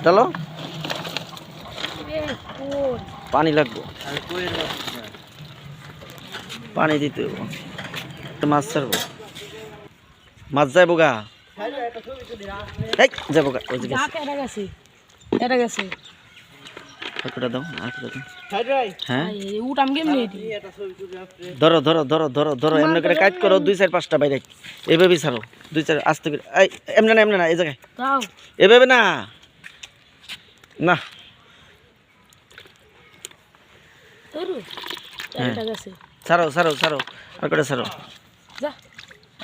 চলো পানি লাগবে পানি দিতে হবে তো মাছ ছাড়বো মাছ যাইবো গা যাবো গা ওই যে গেছে দাও হ্যাঁ ধরো ধরো ধরো ধরো ধরো এমনি করে কাজ করো 2-4-5টা বাইরে এভাবে ছাড়ো 2-4 আস্তে করে এমনি না এই জায়গায় এভাবে না না ছাড়ো ছাড়ো ছাড়ো আর কটা ছাড়ো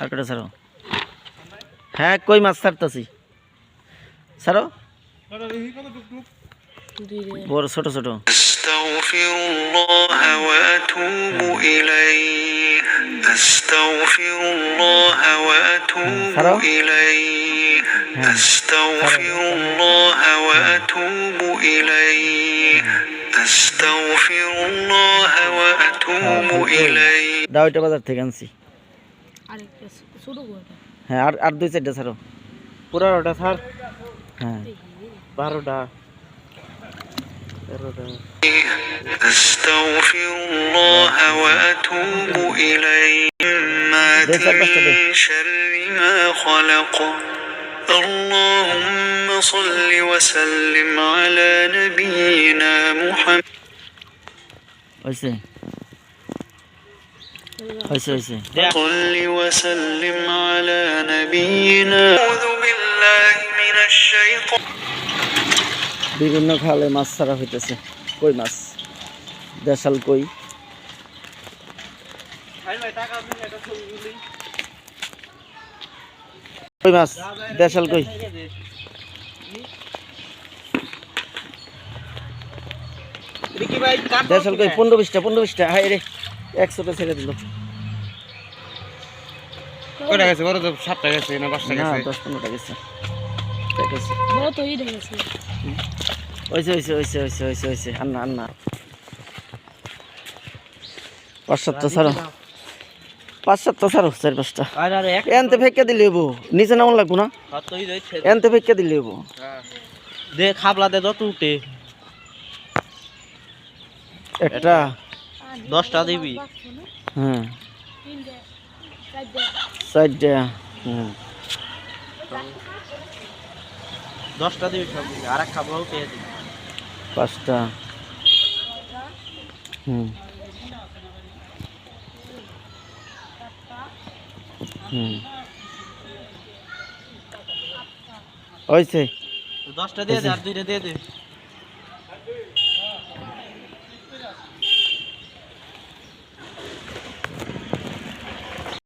আর কটা ছাড়ো হ্যাঁ কই মাছ ছাড়তেছি ছাড়ো বড় ছোট ছোট আস্তাগফিরুল্লাহ ওয়া আতুবু ইলাইহি আস্তাগফিরুল্লাহ ওয়া আতুবু ইলাইহি আস্তাগফিরুল্লাহ ওয়া আতুবু ইলাইহি আস্তাগফিরুল্লাহ ওয়া আতুবু ইলাইহি দাও এটা বাজার থেকে আনছি আরেকটা ছোট গোটা হ্যাঁ আর 2-4টা ছাড়ো পুরাটা ছাড় হ্যাঁ 12টা أستغفر الله وأتوب إليه من شر ما خلق اللهم صل وسلم على نبينا محمد صل وسلم على نبينا أعوذ بالله من الشيطان বিভিন্ন খালে মাছ ছাড়া হইতেছে কই মাছ দেশাল কই কই মাছ দেশাল কই দেশাল কই 15-20টা হাই রে 100টা ছেড়ে দিল কয়টা গেছে বড় তো 7টা গেছে না 5টা গেছে 10-15টা গেছে বড় তো এই গেছে ওইছে আন্না 5-7টা ছাড়ো 5-7টা ছাড়ো 4-5টা এনতে ফেক্কা দিলে হবো নিচে নামন লাগবো না এনতে ফেক্কা দিলে হবো দে খাবলা দে যত উঠে একটা 10টা দিবি হ্যাঁ 4টা 10টা দিবি সব আর এক খাবলাও পেয়ে দিবি 5টা ওইছে 10টা দিয়ে দে আর 2টা দিয়ে দে